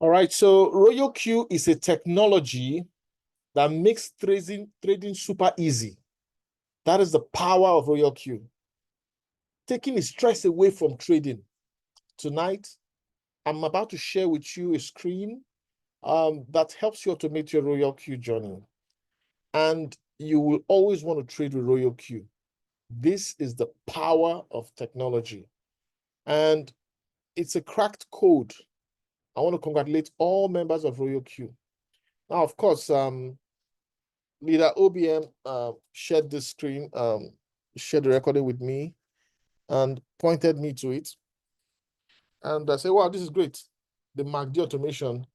All right, so RoyalQ is a technology that makes trading super easy. That is the power of RoyalQ. Taking the stress away from trading. Tonight, I'm about to share with you a screen that helps you automate your RoyalQ journey. And you will always want to trade with RoyalQ. This is the power of technology. And it's a cracked code. I want to congratulate all members of RoyalQ. Now, of course, leader OBM shared this screen, shared the recording with me and pointed me to it. And I said, wow, this is great. The MACD automation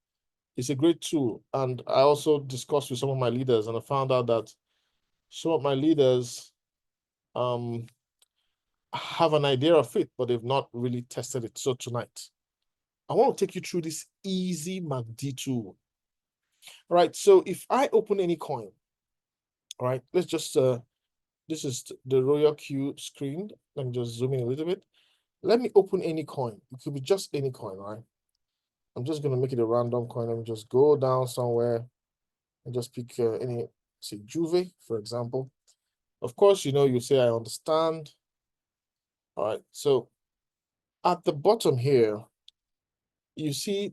is a great tool. And I also discussed with some of my leaders, and I found out that some of my leaders have an idea of it, but they've not really tested it. So tonight, I want to take you through this easy MACD tool. All right, so if I open any coin, all right, let's just, this is the RoyalQ screen. Let me just zoom in a little bit. Let me open any coin. It could be just any coin, right? I'm just going to make it a random coin. Let me just go down somewhere and just pick any, say, Juve, for example. Of course, you say, I understand. All right, so at the bottom here, you see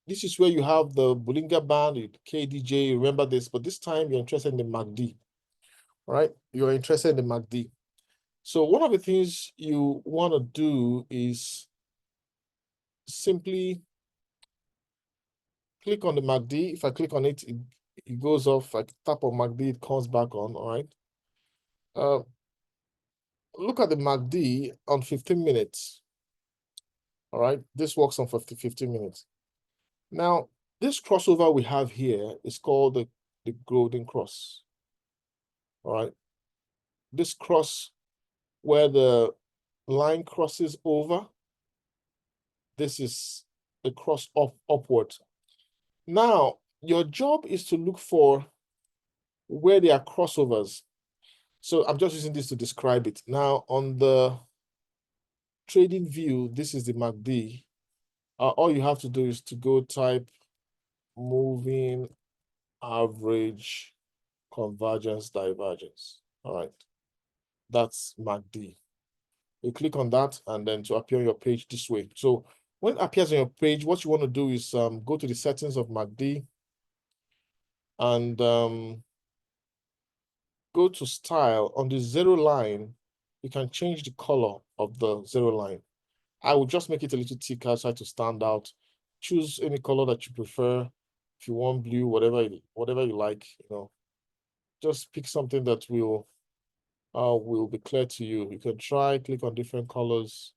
this is where you have the Bollinger Band, the KDJ, remember this, but this time you're interested in the MACD, all right? You're interested in the MACD. So one of the things you want to do is simply click on the MACD. If I click on it, it goes off. I tap on MACD, it comes back on, all right? Look at the MACD on 15 minutes, all right? This works on 15 minutes. Now, this crossover we have here is called the golden cross, all right? This cross where the line crosses over, this is the cross upward. Now, your job is to look for where there are crossovers. So I'm just using this to describe it. Now, on the trading view, this is the MACD. All you have to do is to go type moving average convergence divergence. All right, that's MACD. You click on that and then to appear on your page this way. So when it appears on your page, what you want to do is go to the settings of MACD and go to style. On the zero line, you can change the color of the zero line. I will just make it a little thicker so to stand out. Choose any color that you prefer. If you want blue, whatever you like, just pick something that will be clear to you. You can try, click on different colors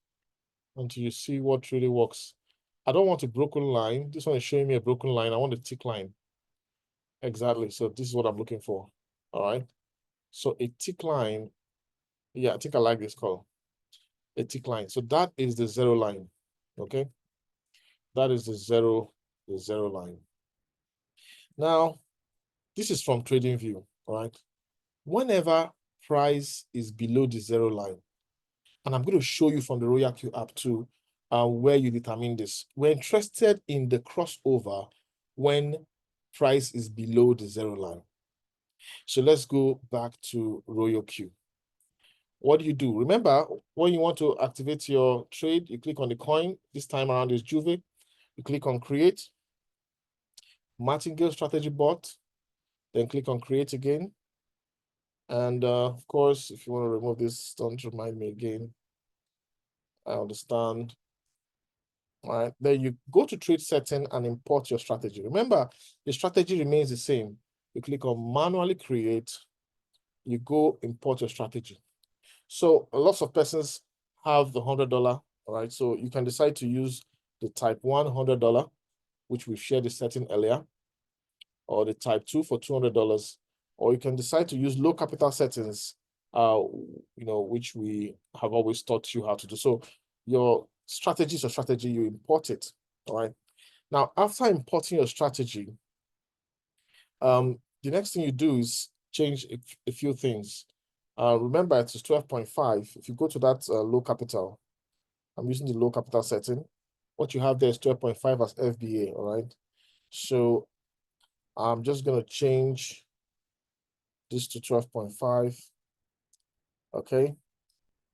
until you see what really works. I don't want a broken line. This one is showing me a broken line. I want a thick line. Exactly. So this is what I'm looking for. All right. So a thick line. Yeah, I think I like this color. A thick line. So that is the zero line. Okay. That is the zero line. Now, this is from TradingView. All right. Whenever price is below the zero line, and I'm going to show you from the RoyalQ app too, where you determine this. We're interested in the crossover when price is below the zero line. So let's go back to RoyalQ. What do? Remember, when you want to activate your trade, you click on the coin. This time around is Juve. You click on create, Martingale strategy bot, then click on create again. And of course, if you want to remove this, don't remind me again. I understand. All right, then you go to trade setting and import your strategy. Remember, the strategy remains the same. You click on manually create, you go import your strategy. So lots of persons have the $100, all right? So you can decide to use the type 1 $100, which we've shared the setting earlier, or the type 2 for $200, or you can decide to use low capital settings, which we have always taught you how to do. So your strategy is a strategy, you import it, all right? Now, after importing your strategy, the next thing you do is change a few things. Remember, it's 12.5. If you go to that low capital, I'm using the low capital setting. what you have there is 12.5 as FBA, all right? So I'm just going to change this to 12.5, okay?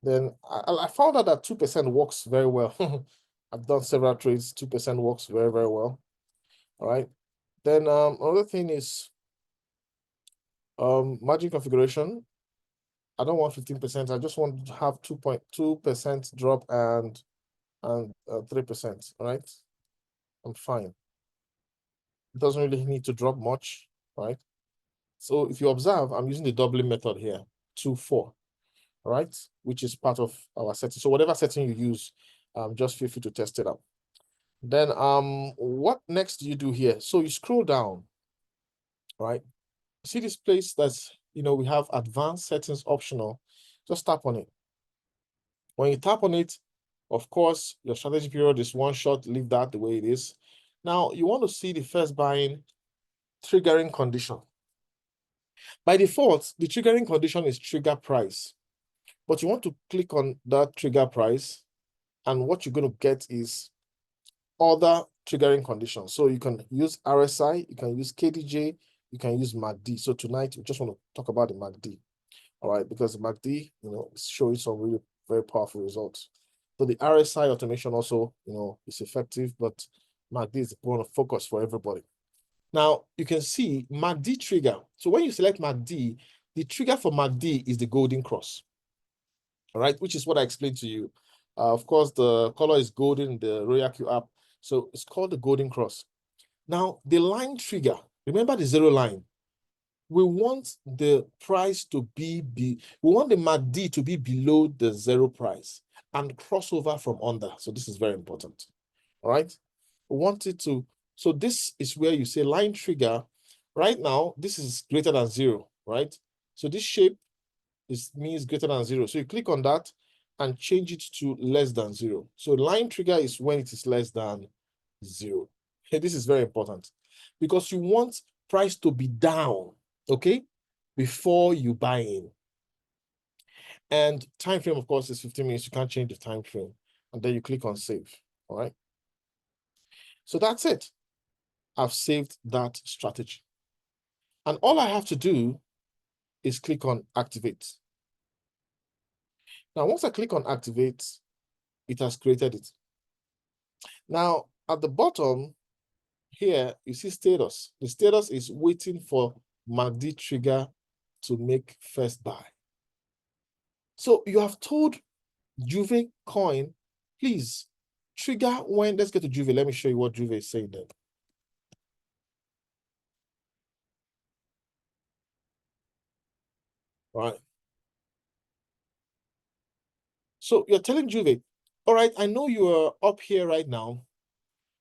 Then I found out that 2% works very well. I've done several trades, 2% works very, very well, all right? Then another thing is margin configuration. I don't want 15%. I just want to have 2.2% drop and 3%. All right, I'm fine. It doesn't really need to drop much, right? So if you observe, I'm using the doubling method here, 2, 4, all right, which is part of our setting. So whatever setting you use, just feel free to test it out. Then what next do you do here? So you scroll down, right? See this place that's, we have advanced settings optional. Just tap on it. When you tap on it, of course, your strategy period is one shot, leave that the way it is. Now, you want to see the first buying triggering condition. By default, the triggering condition is trigger price, but you want to click on that trigger price, and what you're going to get is other triggering conditions. So you can use RSI, you can use KDJ, you can use MACD. So tonight, we just want to talk about the MACD, all right, because the MACD, is showing some really very powerful results. So the RSI automation also, is effective, but MACD is the point of focus for everybody. Now, you can see MACD trigger. So when you select MACD, the trigger for MACD is the golden cross, all right, which is what I explained to you. Of course, the color is golden in the RoyalQ app. So it's called the golden cross. Now, the line trigger, remember the zero line. We want the price to we want the MACD to be below the zero price and crossover from under. So this is very important. All right. We want it to, so this is where you say line trigger. Right now, this is greater than 0, right? So this shape means greater than 0. So you click on that and change it to less than 0. So line trigger is when it is less than 0. Okay, this is very important because you want price to be down, okay, before you buy in. And time frame, of course, is 15 minutes. You can't change the time frame. And then you click on save, all right? So that's it. I've saved that strategy. And all I have to do is click on activate. Now, once I click on activate, it has created it. Now, at the bottom here, you see status. The status is waiting for MACD trigger to make first buy. So you have told Juve coin, please trigger when, let's get to Juve. Let me show you what Juve is saying there. All right. So you're telling Juve, all right, I know you are up here right now,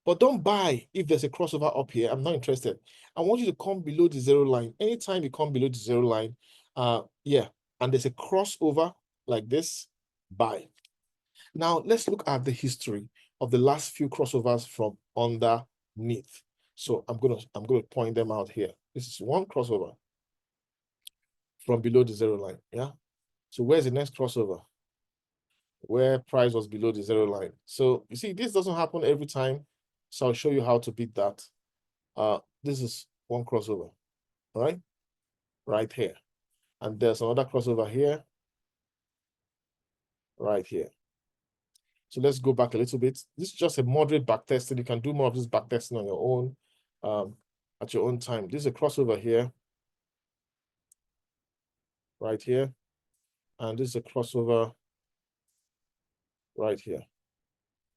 but don't buy if there's a crossover up here. I'm not interested. I want you to come below the zero line. Anytime you come below the zero line, yeah, and there's a crossover like this, buy. Now let's look at the history of the last few crossovers from underneath. So I'm gonna point them out here. This is one crossover from below the zero line. Yeah. So where's the next crossover? Where price was below the zero line. So you see, this doesn't happen every time. So I'll show you how to beat that. This is one crossover, right? Right here. And there's another crossover here, right here. So let's go back a little bit. This is just a moderate back testing. You can do more of this back testing on your own, at your own time. This is a crossover here, right here. And this is a crossover right here.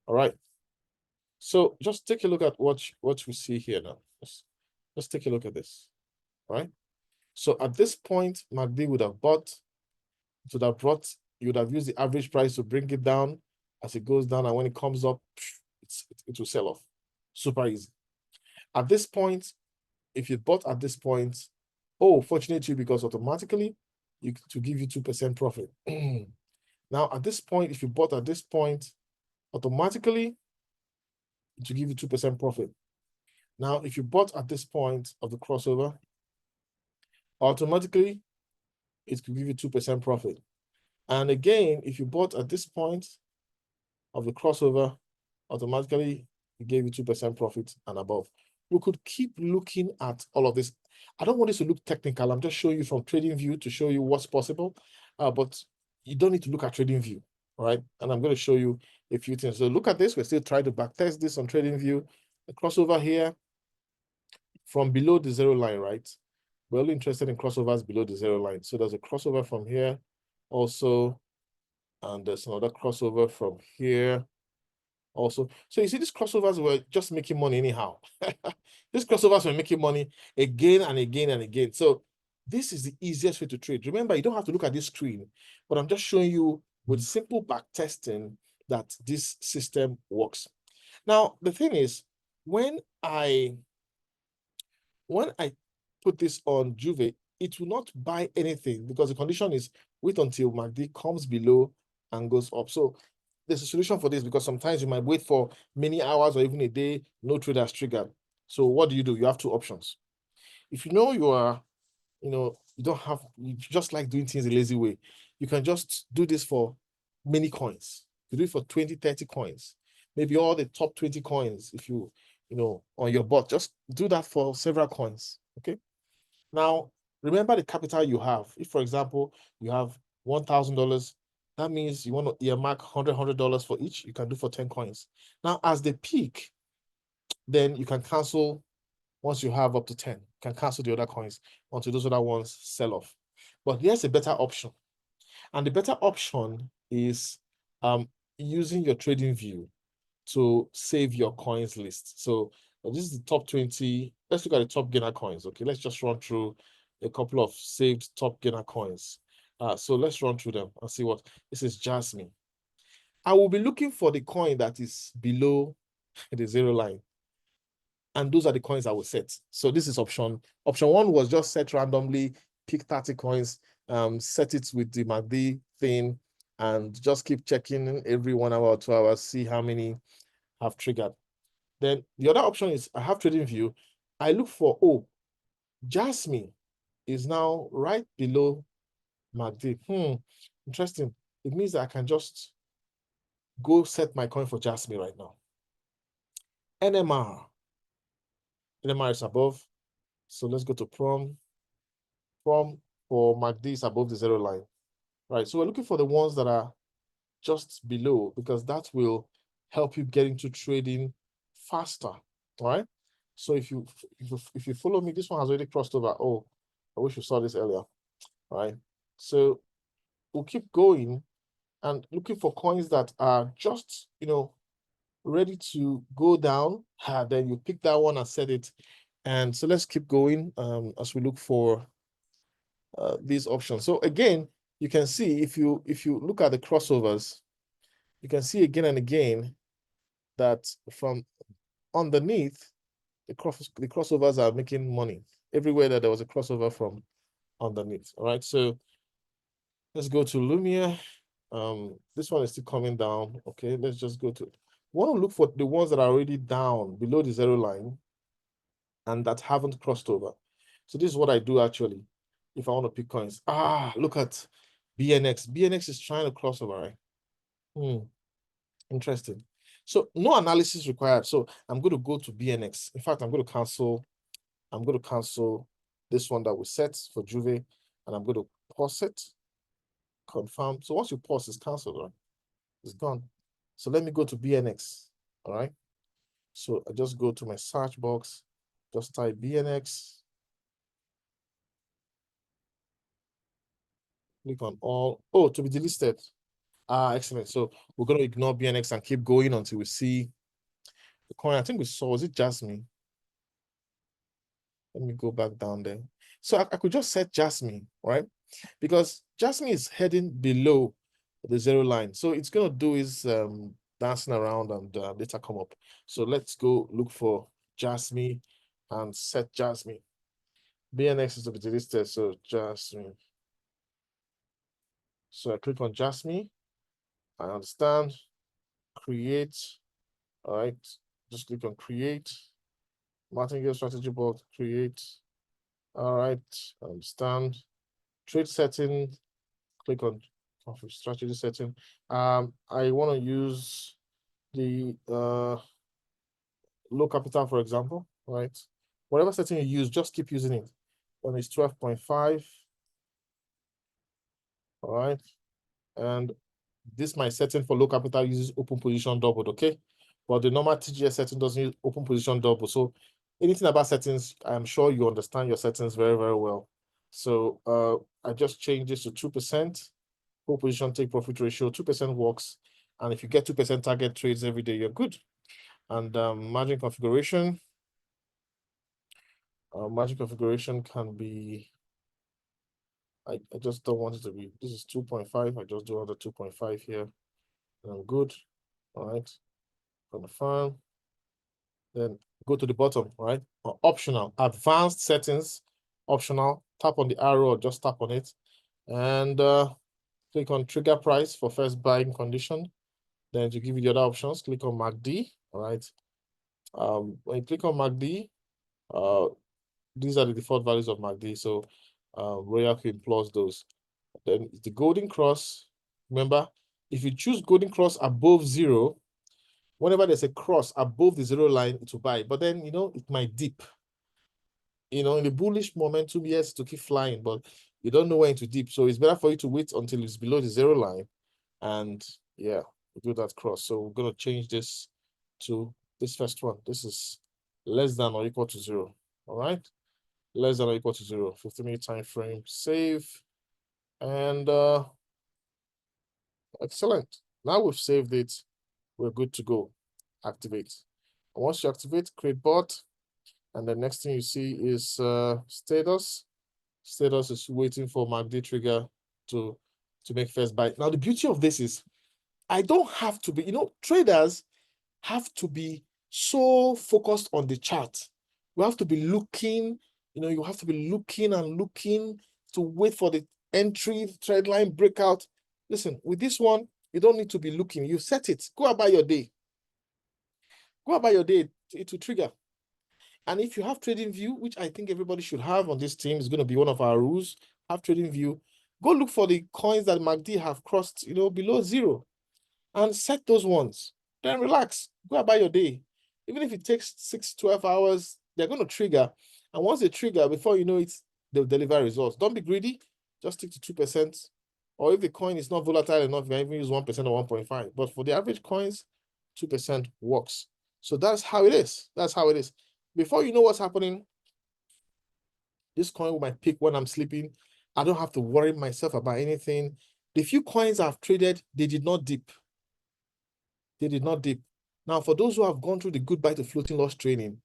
All right. So just take a look at what we see here now. Let's take a look at this, right? So at this point, MACD would have bought, it would have brought, you would have used the average price to bring it down as it goes down. And when it comes up, it will sell off. Super easy. At this point, if you bought at this point, oh, fortunate you, because automatically to give you 2% profit. Now, at this point, if you bought at this point, automatically to give you 2% profit. Now, if you bought at this point of the crossover, automatically it could give you 2% profit. And again, if you bought at this point of the crossover, automatically it gave you 2% profit and above. We could keep looking at all of this. I don't want this to look technical. I'm just showing you from trading view to show you what's possible. But you don't need to look at trading view, right? And I'm going to show you a few things. So look at this. We're still trying to backtest this on trading view. The crossover here from below the zero line, right? We're only interested in crossovers below the zero line. So there's a crossover from here also, and there's another crossover from here also. So you see, these crossovers were just making money anyhow. These crossovers were making money again and again and again. So this is the easiest way to trade. Remember, you don't have to look at this screen, but I'm just showing you with simple back testing that this system works. Now, the thing is, when I put this on Juve, it will not buy anything because the condition is wait until MACD comes below and goes up. So there's a solution for this because sometimes you might wait for many hours or even a day, no trade has triggered. So what do? You have two options. If you know you are, you don't have, you just like doing things the lazy way, you can just do this for many coins. You do it for 20, 30 coins, maybe all the top 20 coins. If you on your bot, just do that for several coins. Okay. Now, remember the capital you have. If, for example, you have $1,000, that means you want to earmark $100 for each. You can do for 10 coins. Now, as they peak, then you can cancel once you have up to 10. You can cancel the other coins until those other ones sell off. But here's a better option. And the better option is using your trading view to save your coins list. So this is the top 20. Let's look at the top gainer coins. Okay, let's just run through a couple of saved top gainer coins. So let's run through them and see what this is. Jasmine. I will be looking for the coin that is below the zero line. And those are the coins I will set. So this is option. Option one was just set randomly, pick 30 coins, set it with the MACD thing, and just keep checking every 1 hour or 2 hours, see how many have triggered. Then the other option is I have trading view. I look for, Jasmine is now right below MACD. Interesting. It means that I can just go set my coin for Jasmine right now. NMR is above. So let's go to prom. Prom for MACD is above the zero line. Right. So we're looking for the ones that are just below because that will help you get into trading faster. All right. So if you follow me, this one has already crossed over. Oh, I wish you saw this earlier. All right. So we'll keep going and looking for coins that are just, ready to go down. Then you pick that one and set it. And so let's keep going as we look for these options. So again, you can see if you look at the crossovers, you can see again and again that from underneath, the crossovers are making money everywhere that there was a crossover from underneath. All right, so let's go to Lumia. This one is still coming down. Okay, let's just go to, want to look for the ones that are already down below the zero line and that haven't crossed over. So this is what I do actually if I want to pick coins. Look at BNX. BNX is trying to cross over, right? Interesting. So no analysis required. So I'm going to go to BNX. In fact, I'm going to cancel this one that we set for Juve, and I'm going to pause it, confirm. So once you pause, it's canceled, right? It's gone. So let me go to BNX. All right. So I just go to my search box, just type BNX, click on all. Oh, to be delisted. Excellent. So we're going to ignore BNX and keep going until we see the coin. I think we saw, was it Jasmine? Let me go back down there. So I could just set Jasmine, right? Because Jasmine is heading below the zero line. So it's going to do is dancing around and later come up. So let's go look for Jasmine and set Jasmine. BNX is to be delisted, so Jasmine. So I click on Jasmine. I understand. Create. All right. Just click on create. Martingale strategy board, create. All right. I understand. Trade setting. Click on strategy setting. I want to use the low capital, for example, right? Whatever setting you use, just keep using it. When it's 12.5, all right? And this my setting for low capital uses open position doubled, okay? But the normal TGS setting doesn't use open position double. So anything about settings, I'm sure you understand your settings very, very well. So I just changed this to 2%. Full position take profit ratio, 2% works. And if you get 2% target trades every day, you're good. And margin configuration can be, I just don't want it to be, this is 2.5. I just do another 2.5 here. And I'm good. All right. Confirm. Then go to the bottom, right? Optional, advanced settings, optional. Tap on the arrow or just tap on it. And click on trigger price for first buying condition. Then to give you the other options, click on MACD, all right? When you click on MACD, these are the default values of MACD. So RoyalQ employs those. Then the golden cross. Remember, if you choose golden cross above 0, whenever there's a cross above the 0 line, it will buy. But then, you know, it might dip. You know, in the bullish momentum, yes, to keep flying, but you don't know when to dip. So it's better for you to wait until it's below the 0 line. And yeah, do that cross. So we're going to change this to this first one. This is less than or equal to 0. All right. Less than or equal to 0. 15-minute time frame. Save. And excellent. Now we've saved it. We're good to go. Activate. And once you activate, create bot. And the next thing you see is status. Status is waiting for MACD trigger to make first buy. Now, the beauty of this is I don't have to be, you know, traders have to be so focused on the chart. We have to be looking, you know, you have to be looking and looking to wait for the entry, trend line breakout. Listen, with this one, you don't need to be looking. You set it. Go about your day. Go about your day. It will trigger. And if you have trading view, which I think everybody should have on this team, is going to be one of our rules, have trading view, go look for the coins that MACD have crossed, you know, below 0 and set those ones. Then relax, go about your day. Even if it takes 6, 12 hours, they're going to trigger. And once they trigger, before you know it, they'll deliver results. Don't be greedy, just stick to 2%. Or if the coin is not volatile enough, you can even use 1% or 1.5. But for the average coins, 2% works. So that's how it is. That's how it is. Before you know what's happening, this coin might pick when I'm sleeping. I don't have to worry myself about anything. The few coins I've traded, they did not dip. They did not dip. Now, for those who have gone through the good buy to floating loss training,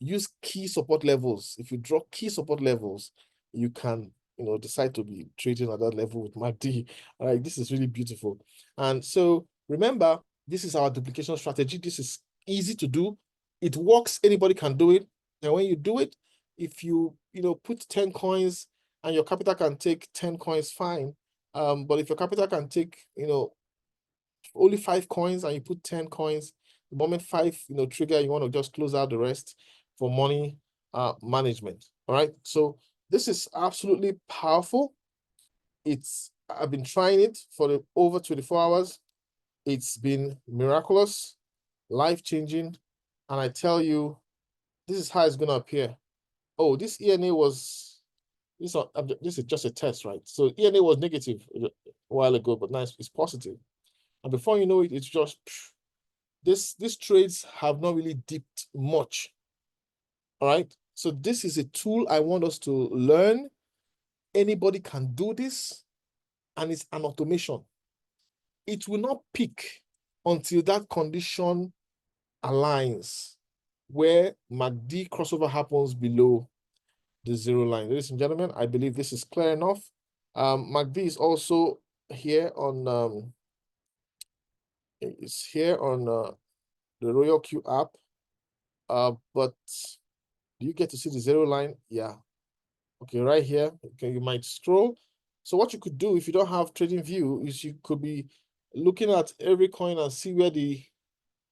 use key support levels. If you draw key support levels, you can, you know, decide to be trading at that level with MACD. All right, this is really beautiful. And so remember, this is our duplication strategy. This is easy to do. It works. Anybody can do it. And when you do it, if you, you know, put 10 coins and your capital can take 10 coins, fine. But if your capital can take, you know, only 5 coins and you put 10 coins, the moment 5, you know, trigger, you want to just close out the rest for money management. All right. So this is absolutely powerful. I've been trying it for over 24 hours. It's been miraculous, life-changing. And I tell you, this is how it's going to appear. Oh, this ENA was, this is just a test, right? So ENA was negative a while ago, but now it's positive. And before you know it, it's just, these trades have not really dipped much. All right. So this is a tool I want us to learn. Anybody can do this, and it's an automation. It will not peak until that condition aligns, where MACD crossover happens below the 0 line. Ladies and gentlemen, I believe this is clear enough. MACD is also here on it's here on the RoyalQ app. But do you get to see the 0 line? Yeah. Okay, right here. Okay, you might scroll. So what you could do if you don't have trading view is you could be looking at every coin and see where the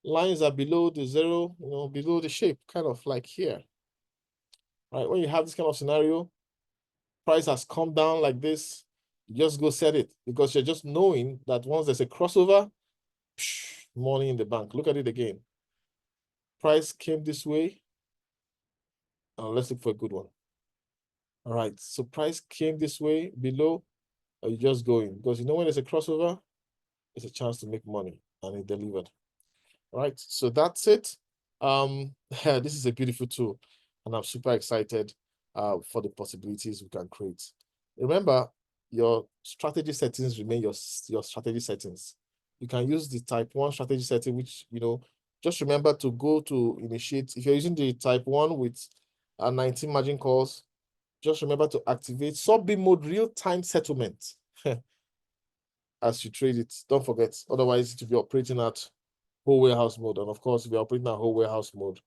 lines are below the 0, you know, below the shape, kind of like here. Right? When you have this kind of scenario, price has come down like this, you just go set it because you're just knowing that once there's a crossover, money in the bank. Look at it again. Price came this way. Let's look for a good one. All right, so price came this way below. Are you just going? Because you know when there's a crossover, it's a chance to make money, and it delivered. All right, so that's it. This is a beautiful tool, and I'm super excited for the possibilities we can create. Remember, your strategy settings remain your strategy settings. You can use the type 1 strategy setting, which, just remember to go to initiate. If you're using the type 1 with 19 margin calls, just remember to activate sub-B mode real-time settlement as you trade it. Don't forget, otherwise it will be operating at whole warehouse mode. And of course, if you're operating at whole warehouse mode,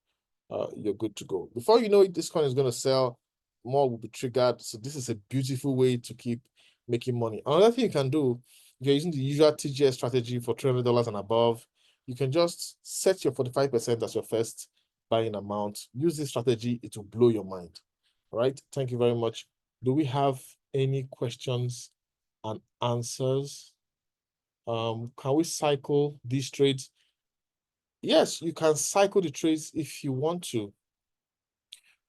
you're good to go. Before you know it, this coin is going to sell, more will be triggered. So this is a beautiful way to keep making money. Another thing you can do, if you're using the usual TGS strategy for $300 and above, you can just set your 45% as your first buying amount. Use this strategy, it will blow your mind. All right, thank you very much. Do we have any questions and answers? Can we cycle these trades? Yes, you can cycle the trades if you want to.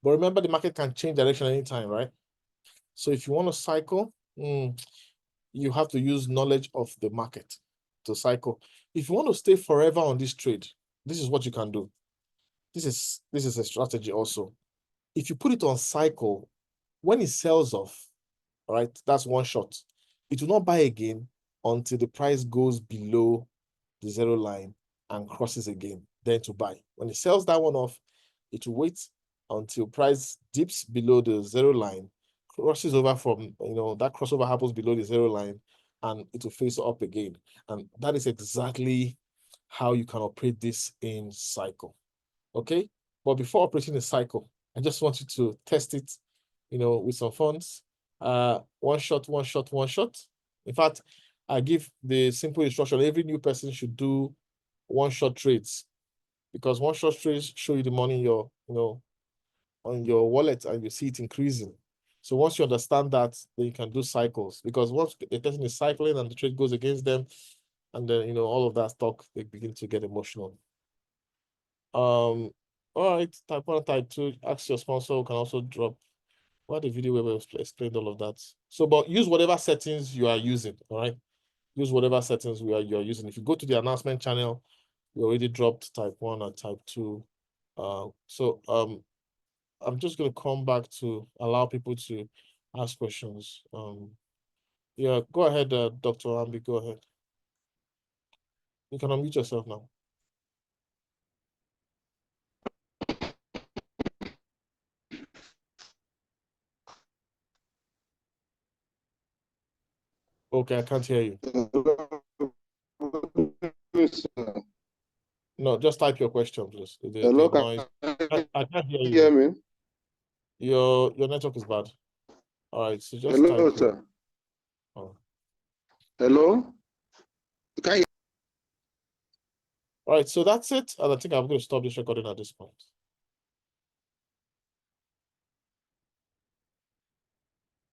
But remember, the market can change direction anytime, right? So if you want to cycle, you have to use knowledge of the market to cycle. If you want to stay forever on this trade, this is what you can do. This is a strategy also. If you put it on cycle, when it sells off, all right, that's one shot. It will not buy again until the price goes below the zero line and crosses again, then to buy. When it sells that one off, it will wait until price dips below the zero line, crosses over from, that crossover happens below the zero line, and it will face up again. And that is exactly how you can operate this in cycle. Okay? But before operating the cycle, I just want you to test it, with some funds. One shot, one shot, one shot. In fact, I give the simple instruction: every new person should do one-shot trades, because one-shot trades show you the money in your, on your wallet, and you see it increasing. So once you understand that, then you can do cycles, because once a person is cycling and the trade goes against them, and then, all of that stock, they begin to get emotional. All right, type 1, type 2, ask your sponsor, who can also drop the video where we explained all of that. So, but use whatever settings you are using, all right? Use whatever settings you are using. If you go to the announcement channel, we already dropped type 1 and type 2. I'm just going to come back to allow people to ask questions. Yeah, go ahead, Dr. Ambi, go ahead. You can unmute yourself now. Okay, I can't hear you. No, just type your question, please. Hello, the noise. I can't hear you. Hear me? Your network is bad. All right, so just Hello, type sir. Oh. Hello? Can you... All right, so that's it. And I think I'm going to stop this recording at this point.